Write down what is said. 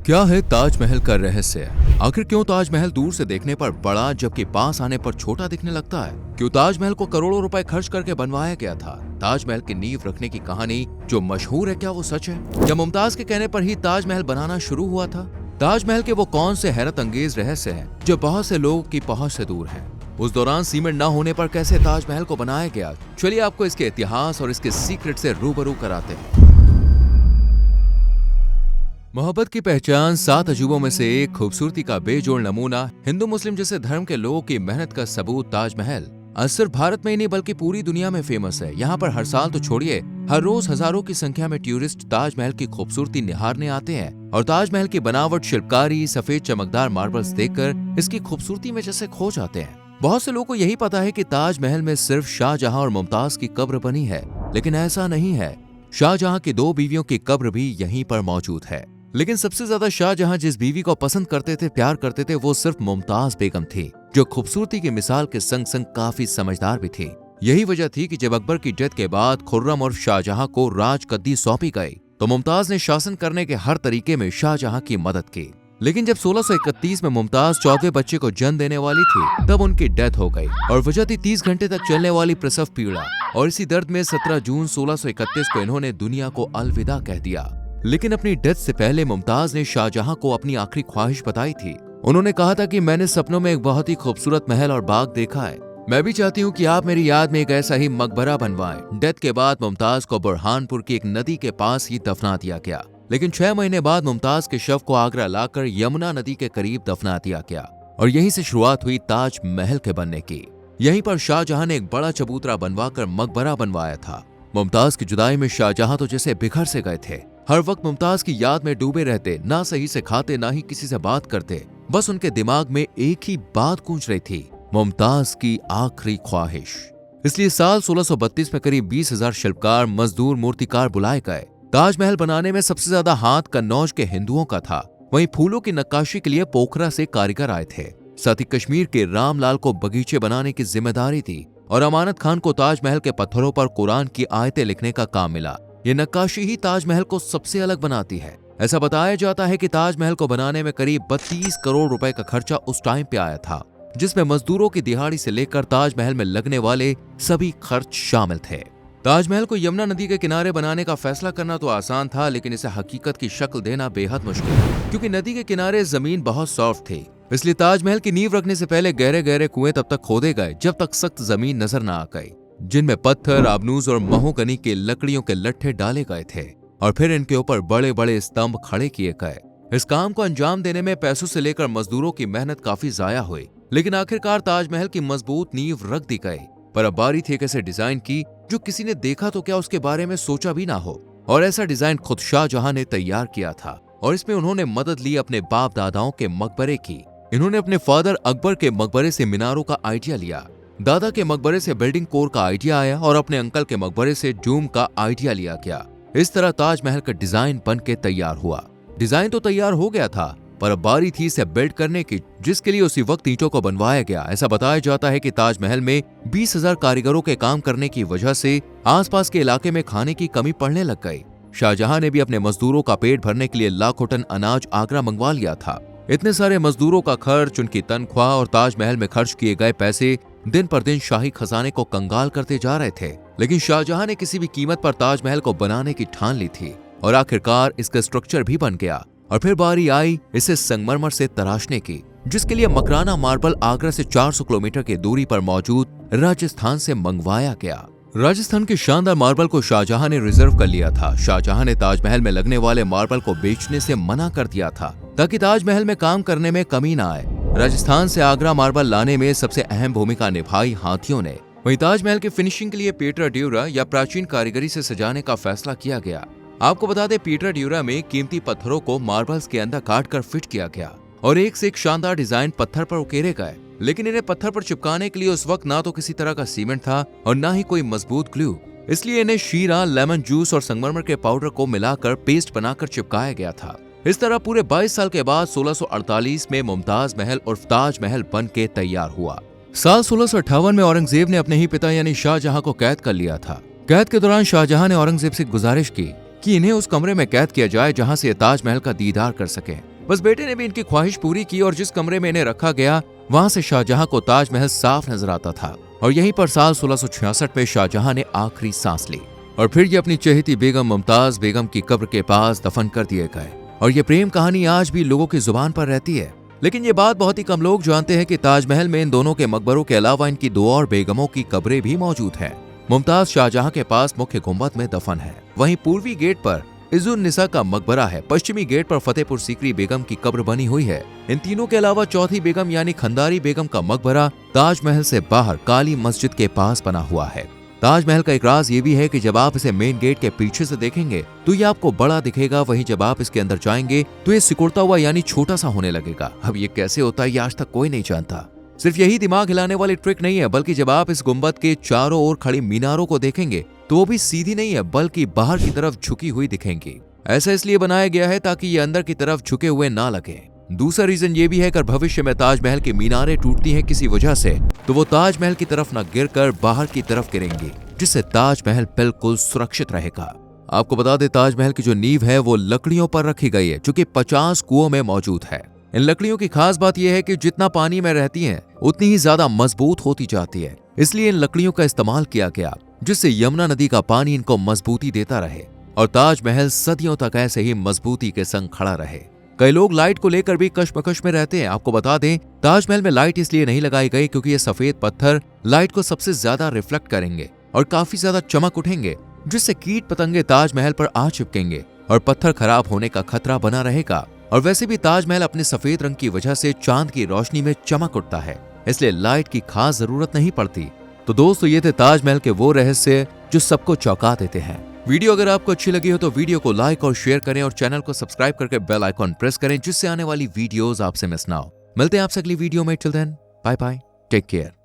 क्या है ताजमहल का रहस्य? आखिर क्यों ताजमहल दूर से देखने पर बड़ा जबकि पास आने पर छोटा दिखने लगता है? क्यों ताजमहल को करोड़ों रुपए खर्च करके बनवाया गया था? ताजमहल की नींव रखने की कहानी जो मशहूर है, क्या वो सच है? क्या मुमताज के कहने पर ही ताजमहल बनाना शुरू हुआ था? ताजमहल के वो कौन से हैरत अंगेज रहस्य हैं जो बहुत से लोगों की पहुंच से दूर हैं? उस दौरान सीमेंट न होने पर कैसे ताजमहल को बनाया गया? चलिए आपको इसके इतिहास और इसके सीक्रेट से रूबरू कराते हैं। मोहब्बत की पहचान 7 अजूबों में से एक, खूबसूरती का बेजोड़ नमूना, हिंदू मुस्लिम जैसे धर्म के लोगों की मेहनत का सबूत ताजमहल आज सिर्फ भारत में ही नहीं बल्कि पूरी दुनिया में फेमस है। यहाँ पर हर साल तो छोड़िए, हर रोज हजारों की संख्या में टूरिस्ट ताजमहल की खूबसूरती निहारने आते हैं और ताजमहल की बनावट, शिल्पकारी, सफेद चमकदार मार्बल्स देखकर इसकी खूबसूरती में जैसे खो जाते हैं। बहुत से लोगों को यही पता है कि ताजमहल में सिर्फ शाहजहां और मुमताज की कब्र बनी है, लेकिन ऐसा नहीं है। शाहजहां की 2 बीवियों की कब्र भी यहीं पर मौजूद है, लेकिन सबसे ज्यादा शाहजहां जिस बीवी को पसंद करते थे, प्यार करते थे, वो सिर्फ मुमताज बेगम थी, जो खूबसूरती की मिसाल के संग संग काफी समझदार भी थी। यही वजह थी कि जब अकबर की डेथ के बाद खुर्रम और शाहजहां को राजगद्दी सौंपी गई तो मुमताज ने शासन करने के हर तरीके में शाहजहां की मदद की। लेकिन जब 1631 में मुमताज 14वें बच्चे को जन्म देने वाली थी, तब उनकी डेथ हो गई और वजह थी 30 घंटे तक चलने वाली प्रसव पीड़ा। और इसी दर्द में 17 जून 1631 को इन्होंने दुनिया को अलविदा कह दिया। लेकिन अपनी डेथ से पहले मुमताज ने शाहजहां को अपनी आखिरी ख्वाहिश बताई थी। उन्होंने कहा था कि मैंने सपनों में एक बहुत ही खूबसूरत महल और बाग देखा है। मैं भी चाहती हूँ कि आप मेरी याद में एक ऐसा ही मकबरा बनवाएं। डेथ के बाद मुमताज को बुरहानपुर की एक नदी के पास ही दफना दिया गया, लेकिन 6 महीने बाद मुमताज के शव को आगरा लाकर यमुना नदी के करीब दफना दिया गया और यहीं से शुरुआत हुई ताजमहल के बनने की। यहीं पर शाहजहां ने एक बड़ा चबूतरा बनवाकर मकबरा बनवाया था। मुमताज की जुदाई में शाहजहां तो जैसे बिखर से गए थे। हर वक्त मुमताज की याद में डूबे रहते, ना सही से खाते, ना ही किसी से बात करते। बस उनके दिमाग में एक ही बात गूंज रही थी, मुमताज की आखिरी ख्वाहिश। इसलिए साल 1632 में करीब 20,000 शिल्पकार, मजदूर, मूर्तिकार बुलाए गए। ताजमहल बनाने में सबसे ज्यादा हाथ कन्नौज के हिंदुओं का था। वहीं फूलों की नक्काशी के लिए पोखरा से कारीगर आए थे। साथ ही कश्मीर के रामलाल को बगीचे बनाने की जिम्मेदारी थी और अमानत खान को ताजमहल के पत्थरों पर कुरान की आयतें लिखने का काम मिला। ये नक्काशी ही ताजमहल को सबसे अलग बनाती है। ऐसा बताया जाता है कि ताजमहल को बनाने में करीब 32 करोड़ रुपए का खर्चा उस टाइम पे आया था, जिसमें मजदूरों की दिहाड़ी से लेकर ताजमहल में लगने वाले सभी खर्च शामिल थे। ताजमहल को यमुना नदी के किनारे बनाने का फैसला करना तो आसान था, लेकिन इसे हकीकत की शक्ल देना बेहद मुश्किल है, क्योंकि नदी के किनारे जमीन बहुत सॉफ्ट थी। इसलिए ताजमहल की नींव रखने से पहले गहरे गहरे कुएं तब तक खोदे गए जब तक सख्त जमीन नजर न आ गई, जिनमें पत्थर, आबनूज और महोगनी के लकड़ियों के लट्ठे डाले गए थे और फिर इनके ऊपर बड़े बड़े स्तंभ खड़े किए गए। इस काम को अंजाम देने में पैसों से लेकर मजदूरों की मेहनत काफी जाया हुई, लेकिन आखिरकार ताजमहल की मजबूत नींव रख दी गई। पर अब बारी थी एक ऐसे डिजाइन की जो किसी ने देखा तो क्या, उसके बारे में सोचा भी ना हो। और ऐसा डिजाइन खुद शाहजहां ने तैयार किया था और इसमें उन्होंने मदद ली अपने बाप दादाओं के मकबरे की। इन्होंने अपने फादर अकबर के मकबरे से मीनारों का आइडिया लिया, दादा के मकबरे से बिल्डिंग कोर का आइडिया आया और अपने अंकल के मकबरे से डूम का आइडिया लिया गया। इस तरह ताजमहल का डिजाइन बन के तैयार हुआ। डिजाइन तो तैयार हो गया था, पर अब बारी थी इसे बिल्ड करने की, जिसके लिए उसी वक्त ईंटों को बनवाया गया। ऐसा बताया जाता है कि ताजमहल में 20,000 कारीगरों के काम करने की वजह से आसपास के इलाके में खाने की कमी पड़ने लग गई। शाहजहां ने भी अपने मजदूरों का पेट भरने के लिए लाखों टन अनाज आगरा मंगवा लिया था। इतने सारे मजदूरों का खर्च, उनकी तनख्वाह और ताजमहल में खर्च किए गए पैसे दिन पर दिन शाही खजाने को कंगाल करते जा रहे थे। लेकिन शाहजहां ने किसी भी कीमत पर ताजमहल को बनाने की ठान ली थी और आखिरकार इसका स्ट्रक्चर भी बन गया। और फिर बारी आई इसे संगमरमर से तराशने की, जिसके लिए मकराना मार्बल आगरा से 400 किलोमीटर की दूरी पर मौजूद राजस्थान से मंगवाया गया। राजस्थान के शानदार मार्बल को शाहजहां ने रिजर्व कर लिया था। शाहजहां ने ताजमहल में लगने वाले मार्बल को बेचने से मना कर दिया था ताकि ताजमहल में काम करने में कमी न आए। राजस्थान से आगरा मार्बल लाने में सबसे अहम भूमिका निभाई हाथियों ने। वहीं ताजमहल की फिनिशिंग के लिए पीटर ड्यूरा या प्राचीन कारीगरी से सजाने का फैसला किया गया। आपको बता दें, पीटर ड्यूरा में कीमती पत्थरों को मार्बल्स के अंदर काटकर फिट किया गया और एक से एक शानदार डिजाइन पत्थर पर उकेरे गए। लेकिन इन्हें पत्थर पर चिपकाने के लिए उस वक्त ना तो किसी तरह का सीमेंट था और ना ही कोई मजबूत ग्लू, इसलिए इन्हें शीरा, लेमन जूस और संगमरमर के पाउडर को मिलाकर पेस्ट बनाकर चिपकाया गया था। इस तरह पूरे 22 साल के बाद 1648 में मुमताज महल उर्फ ताजमहल बन के तैयार हुआ। साल 1658 में औरंगजेब ने अपने ही पिता यानी शाहजहां को कैद कर लिया था। कैद के दौरान शाहजहां ने औरंगजेब से गुजारिश की कि इन्हें उस कमरे में कैद किया जाए जहां से ये ताजमहल का दीदार कर सके। बस बेटे ने भी इनकी ख्वाहिश पूरी की और जिस कमरे में इन्हें रखा गया वहां से शाहजहां को ताजमहल साफ नजर आता था। और यहीं पर साल 1666 में शाहजहां ने आखिरी सांस ली और फिर ये अपनी चहेती बेगम मुमताज बेगम की कब्र के पास दफन कर दिए गए। और ये प्रेम कहानी आज भी लोगों की जुबान पर रहती है। लेकिन ये बात बहुत ही कम लोग जानते हैं कि ताजमहल में इन दोनों के मकबरों के अलावा इनकी 2 और बेगमों की कब्रें भी मौजूद हैं। मुमताज शाहजहां के पास मुख्य गुंबद में दफन है, वहीं पूर्वी गेट पर इज़्ज़ुन-निसा का मकबरा है, पश्चिमी गेट पर फतेहपुर सीकरी बेगम की कब्र बनी हुई है। इन तीनों के अलावा चौथी बेगम यानी खंदारी बेगम का मकबरा ताजमहल से बाहर काली मस्जिद के पास बना हुआ है। ताजमहल का एक राज ये भी है कि जब आप इसे मेन गेट के पीछे से देखेंगे तो ये आपको बड़ा दिखेगा, वहीं जब आप इसके अंदर जाएंगे तो ये सिकुड़ता हुआ यानी छोटा सा होने लगेगा। अब ये कैसे होता है ये आज तक कोई नहीं जानता। सिर्फ यही दिमाग हिलाने वाली ट्रिक नहीं है, बल्कि जब आप इस गुंबद के चारों ओर खड़ी मीनारों को देखेंगे तो वो भी सीधी नहीं है बल्कि बाहर की तरफ झुकी हुई दिखेंगी। ऐसा इसलिए बनाया गया है ताकि ये अंदर की तरफ झुके हुए ना लगे। दूसरा रीजन ये भी है कि भविष्य में ताजमहल की मीनारें टूटती हैं किसी वजह से तो वो ताजमहल की तरफ न गिरकर बाहर की तरफ गिरेंगी, जिससे ताजमहल बिल्कुल सुरक्षित रहेगा। आपको बता दें ताजमहल की जो नींव है वो लकड़ियों पर रखी गई है, जो कि 50 कुओं में मौजूद है। इन लकड़ियों की खास बात यह है कि जितना पानी में रहती हैं उतनी ही ज्यादा मजबूत होती जाती है, इसलिए इन लकड़ियों का इस्तेमाल किया गया जिससे यमुना नदी का पानी इनको मजबूती देता रहे और ताजमहल सदियों तक ऐसे ही मजबूती के संग खड़ा रहे। कई लोग लाइट को लेकर भी कश्मकश में रहते हैं। आपको बता दें ताजमहल में लाइट इसलिए नहीं लगाई गई क्योंकि ये सफेद पत्थर लाइट को सबसे ज्यादा रिफ्लेक्ट करेंगे और काफी ज्यादा चमक उठेंगे, जिससे कीट पतंगे ताजमहल पर आ चिपकेंगे और पत्थर खराब होने का खतरा बना रहेगा। और वैसे भी ताजमहल अपने सफेद रंग की वजह से चांद की रोशनी में चमक उठता है, इसलिए लाइट की खास जरूरत नहीं पड़ती। तो दोस्तों ये थे ताजमहल के वो रहस्य जो सबको चौंका देते हैं। वीडियो अगर आपको अच्छी लगी हो तो वीडियो को लाइक और शेयर करें और चैनल को सब्सक्राइब करके बेल आइकॉन प्रेस करें, जिससे आने वाली वीडियोस आपसे मिस ना हो। मिलते हैं आपसे अगली वीडियो में। Till then bye bye, take care.